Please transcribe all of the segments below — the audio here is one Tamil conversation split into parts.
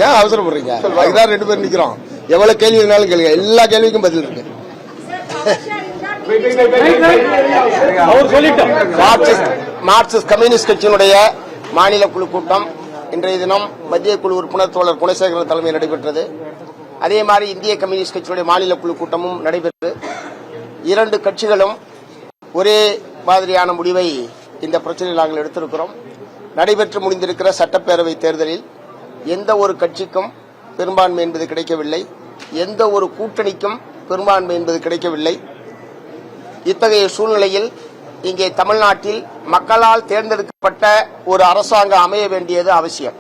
ஏன் அவசரப்படுறீங்க? அதுதான் 2 பேர் நிக்கிறோம். எவ்வளவு கேள்வி வேணாலும் கேளுங்க, எல்லா கேள்விக்கும் பதில் இருக்கு. மார்க்சிஸ்ட் கம்யூனிஸ்ட் கட்சியினுடைய மாநில குழு கூட்டம் இன்றைய தினம் மத்திய குழு உறுப்பினர் தோழர் குணசேகரன் தலைமையில் நடைபெற்றது. அதே மாதிரி இந்திய கம்யூனிஸ்ட் கட்சியுடைய மாநில குழு கூட்டமும் நடைபெற்றது. 2 கட்சிகளும் ஒரே மாதிரியான முடிவை இந்த பிரச்சனையில் நாங்கள் எடுத்திருக்கிறோம். நடைபெற்று முடிந்திருக்கிற சட்டப்பேரவை தேர்தலில் எந்த ஒரு கட்சிக்கும் பெரும்பான்மை என்பது கிடைக்கவில்லை, எந்த ஒரு கூட்டணிக்கும் பெரும்பான்மை என்பது கிடைக்கவில்லை. இத்தகைய சூழ்நிலையில் இங்கே தமிழ்நாட்டில் மக்களால் தேர்ந்தெடுக்கப்பட்ட ஒரு அரசாங்கம் அமைய வேண்டியது அவசியம்.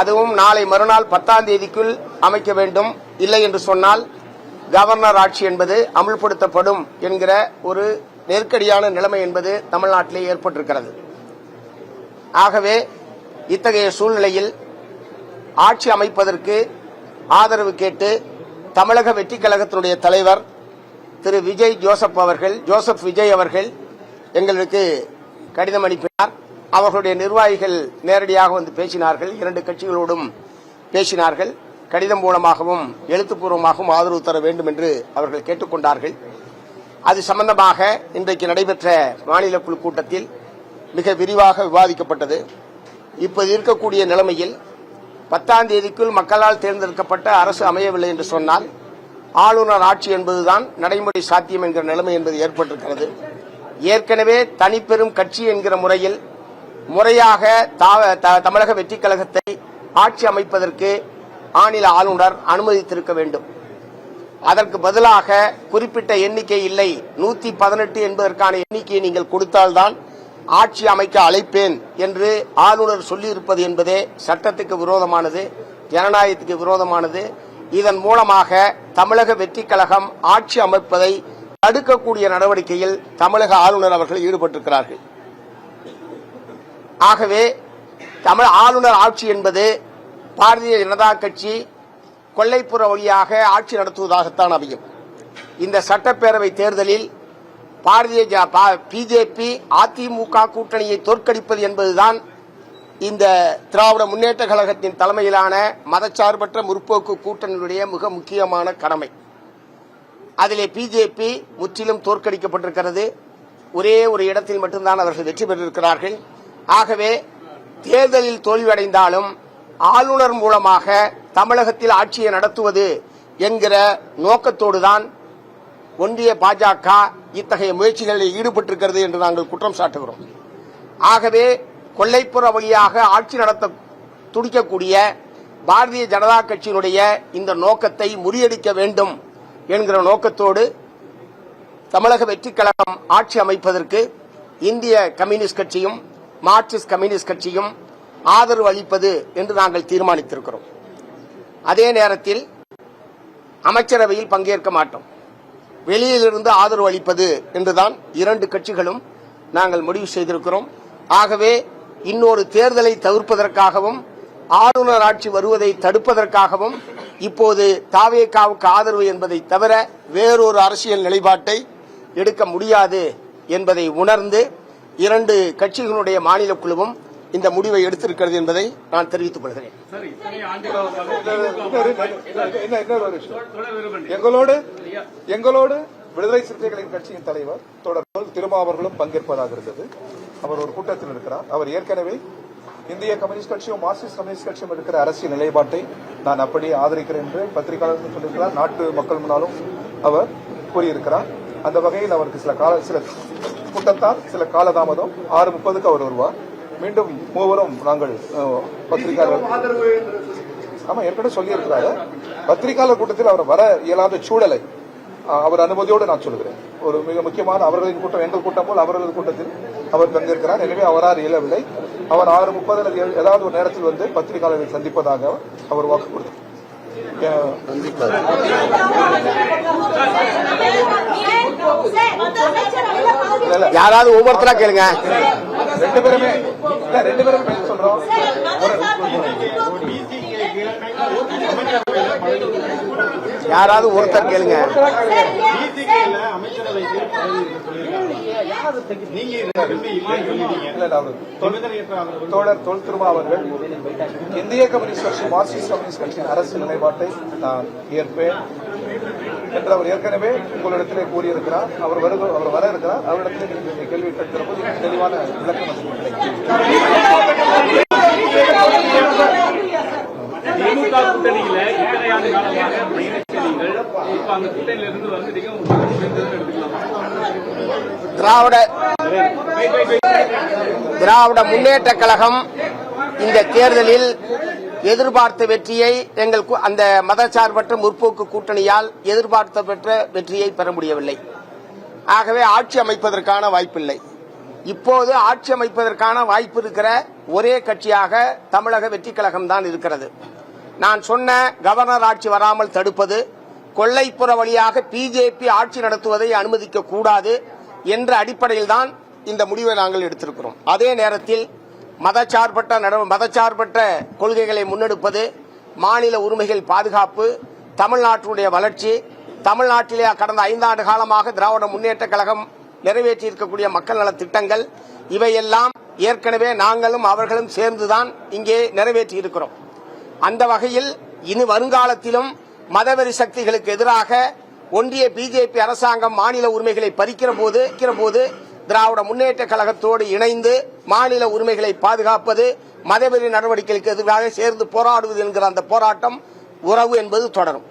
அதுவும் நாளை மறுநாள் 10ஆம் தேதிக்குள் அமைக்க வேண்டும். இல்லை என்று சொன்னால் கவர்னர் ஆட்சி என்பது அமுல்படுத்தப்படும் என்கிற ஒரு நெருக்கடியான நிலைமை என்பது தமிழ்நாட்டிலே ஏற்பட்டிருக்கிறது. ஆகவே இத்தகைய சூழ்நிலையில் ஆட்சி அமைப்பதற்கு ஆதரவு கேட்டு தமிழக வெற்றிக் கழகத்தினுடைய தலைவர் திரு ஜோசப் விஜய் அவர்கள் எங்களுக்கு கடிதம் அனுப்பினார். அவர்களுடைய நிர்வாகிகள் நேரடியாக வந்து பேசினார்கள். 2 கட்சிகளோடும் பேசினார்கள். கடிதம் மூலமாகவும் எழுத்துப்பூர்வமாகவும் ஆதரவு தர வேண்டும் என்று அவர்கள் கேட்டுக்கொண்டார்கள். அது சம்பந்தமாக இன்றைக்கு நடைபெற்ற மாநில குழு கூட்டத்தில் மிக விரிவாக விவாதிக்கப்பட்டது. இப்போது இருக்கக்கூடிய நிலைமையில் 10ஆம் தேதிக்குள் மக்களால் தேர்ந்தெடுக்கப்பட்ட அரசு அமையவில்லை என்று சொன்னால் ஆளுநர் ஆட்சி என்பதுதான் நடைமுறை சாத்தியம் என்கிற நிலைமை என்பது ஏற்பட்டிருக்கிறது. ஏற்கனவே தனிப்பெரும் கட்சி என்கிற முறையில் முறையாக தமிழக வெற்றிக் கழகத்தை ஆட்சி அமைப்பதற்கு மாநில ஆளுநர் அனுமதித்திருக்க வேண்டும். அதற்கு பதிலாக குறிப்பிட்ட எண்ணிக்கை இல்லை, 118 என்பதற்கான எண்ணிக்கையை நீங்கள் கொடுத்தால்தான் ஆட்சி அமைக்க அழைப்பேன் என்று ஆளுநர் சொல்லியிருப்பது என்பதே சட்டத்துக்கு விரோதமானது, ஜனநாயகத்துக்கு விரோதமானது. இதன் மூலமாக தமிழக வெற்றிக் கழகம் ஆட்சி அமைப்பதை தடுக்கக்கூடிய நடவடிக்கையில் தமிழக ஆளுநர் அவர்கள் ஈடுபட்டிருக்கிறார்கள். ஆகவே ஆளுநர் ஆட்சி என்பது பாரதிய ஜனதா கட்சி கொல்லைப்புற வழியாக ஆட்சி நடத்துவதாகத்தான் அமையும். இந்த சட்டப்பேரவை தேர்தலில் பிஜேபி அதிமுக கூட்டணியை தோற்கடிப்பது என்பதுதான் இந்த திராவிட முன்னேற்ற கழகத்தின் தலைமையிலான மதச்சார்பற்ற முற்போக்கு கூட்டணியுடைய மிக முக்கியமான கடமை. அதிலே பிஜேபி முற்றிலும் தோற்கடிக்கப்பட்டிருக்கிறது. ஒரே ஒரு இடத்தில் மட்டும்தான் அவர்கள் வெற்றி பெற்றிருக்கிறார்கள். ஆகவே தேர்தலில் தோல்வியடைந்தாலும் ஆளுநர் மூலமாக தமிழகத்தில் ஆட்சியை நடத்துவது என்கிற நோக்கத்தோடுதான் ஒன்றிய பாஜக இத்தகைய முயற்சிகளில் ஈடுபட்டிருக்கிறது என்று நாங்கள் குற்றம் சாட்டுகிறோம். ஆகவே கொல்லைப்புற வழியாக ஆட்சி நடத்த துடிக்கக்கூடிய பாரதிய ஜனதா கட்சியினுடைய இந்த நோக்கத்தை முறியடிக்க வேண்டும் என்கிற நோக்கத்தோடு தமிழக வெற்றிக் கழகம் ஆட்சி அமைப்பதற்கு இந்திய கம்யூனிஸ்ட் கட்சியும் மார்க்சிஸ்ட் கம்யூனிஸ்ட் கட்சியும் ஆதரவு அளிப்பது என்று நாங்கள் தீர்மானித்திருக்கிறோம். அதே நேரத்தில் அமைச்சரவையில் பங்கேற்க மாட்டோம், வெளியிலிருந்து ஆதரவு அளிப்பது என்றுதான் 2 கட்சிகளும் நாங்கள் முடிவு செய்திருக்கிறோம். ஆகவே இன்னொரு தேர்தலை தவிர்ப்பதற்காகவும் ஆளுநர் ஆட்சி வருவதை தடுப்பதற்காகவும் இப்போது தாவேகாவுக்கு ஆதரவு என்பதை தவிர வேறொரு அரசியல் நிலைப்பாட்டை எடுக்க முடியாது என்பதை உணர்ந்து 2 கட்சிகளுடைய மாநில குழுவும் இந்த முடிவை எடுத்திருக்கிறது என்பதை நான் தெரிவித்துக் கொள்கிறேன். எங்களோடு விடுதலை சிறுத்தைகளின் கட்சியின் தலைவர் தொடர்பு திருமாவர்களும் பங்கேற்பதாக இருந்தது. அவர் ஒரு கூட்டத்தில் இருக்கிறார். அவர் ஏற்கனவே இந்திய கம்யூனிஸ்ட் கட்சியும் மார்க்சிஸ்ட் கம்யூனிஸ்ட் கட்சியும் இருக்கிற அரசியல் நிலைப்பாட்டை நான் அப்படியே ஆதரிக்கிறேன் என்று பத்திரிகையாளர்கள் சொல்லியிருக்கிறார். நாட்டு மக்கள் முன்னாலும் அவர் கூறியிருக்கிறார். அந்த வகையில் அவருக்கு சில கூட்டத்தால் சில காலதாமதம் 6:30க்கு அவர் வருவார். மீண்டும் மூவரும் நாங்கள் பத்திரிகையாளர் ஏற்கனவே சொல்லியிருக்கிறாரு. பத்திரிகையாளர் கூட்டத்தில் அவர் வர இயலாத சூழலை அவர் அனுமதியோடு நான் சொல்கிறேன். ஒரு மிக முக்கியமான அவர்களின் கூட்டம் எங்கள் கூட்டம் போல் அவர்களது கூட்டத்தில் அவர் பங்கேற்கிறார். எனவே அவரால் இயலவில்லை. அவர் 6:30 ஏதாவது ஒரு நேரத்தில் வந்து பத்திரிகையாளர்களை சந்திப்பதாக அவர் வாக்கு கொடுத்தார். யாராவது ஒவ்வொருத்தரா கேளுங்க. 2 பேருமே சொல்றோம். யாராவது ஒருத்தர் கேளுங்க. தோழர் தொல் திருமாவர்கள் இந்திய கம்யூனிஸ்ட் கட்சி மார்க்சிஸ்ட் கம்யூனிஸ்ட் கட்சியின் அரசு நிலைப்பாட்டை நான் ஏற்பேன் என்று அவர் ஏற்கனவே உங்களிடத்திலே கூறியிருக்கிறார். அவர் வர இருக்கிறார். அவரிடத்திலே நீங்கள் கேள்வி கேட்கிற போது தெளிவான விளக்கம் நமக்கு கிடைக்கும். திமுக கூட்டணியில இத்தனை ஆண்டு காலமாக பயணிச்சீர்கள். இப்ப அந்த கூட்டணியில இருந்து வந்துட்டீங்க. திராவிட முன்னேற்ற கழகம் இந்த தேர்தலில் எதிர்பார்த்த வெற்றியை அந்த மதசார்பற்ற முற்போக்கு கூட்டணியால் எதிர்பார்த்த பெற்ற வெற்றியை பெற முடியவில்லை. ஆகவே ஆட்சி அமைப்பதற்கான வாய்ப்பில்லை. இப்போது ஆட்சி அமைப்பதற்கான வாய்ப்பு இருக்கிற ஒரே கட்சியாக தமிழக வெற்றி கழகம் தான் இருக்கிறது. நான் சொன்ன கவர்னர் ஆட்சி வராமல் தடுப்பது, கொள்ளைப்புற வழியாக பிஜேபி ஆட்சி நடத்துவதை அனுமதிக்க கூடாது என்ற அடிப்படையில் தான் இந்த முடிவை நாங்கள் எடுத்திருக்கிறோம். அதே நேரத்தில் மதச்சார்பற்ற கொள்கைகளை முன்னெடுப்பது, மாநில உரிமைகள் பாதுகாப்பு, தமிழ்நாட்டினுடைய வளர்ச்சி, தமிழ்நாட்டிலே கடந்த 5 ஆண்டு காலமாக திராவிட முன்னேற்ற கழகம் நிறைவேற்றியிருக்கக்கூடிய மக்கள் நல திட்டங்கள், இவையெல்லாம் ஏற்கனவே நாங்களும் அவர்களும் சேர்ந்துதான் இங்கே நிறைவேற்றி இருக்கிறோம். அந்த வகையில் இனி வருங்காலத்திலும் மதவெறி சக்திகளுக்கு எதிராக ஒன்றிய பிஜேபி அரசாங்கம் மாநில உரிமைகளை பறிக்கிற போது திராவிட முன்னேற்ற கழகத்தோடு இணைந்து மாநில உரிமைகளை பாதுகாப்பது, மதவெறி நடவடிக்கைகளுக்கு எதிராக சேர்ந்து போராடுவது என்கிற அந்த போராட்டம் உறவு என்பது தொடரும்.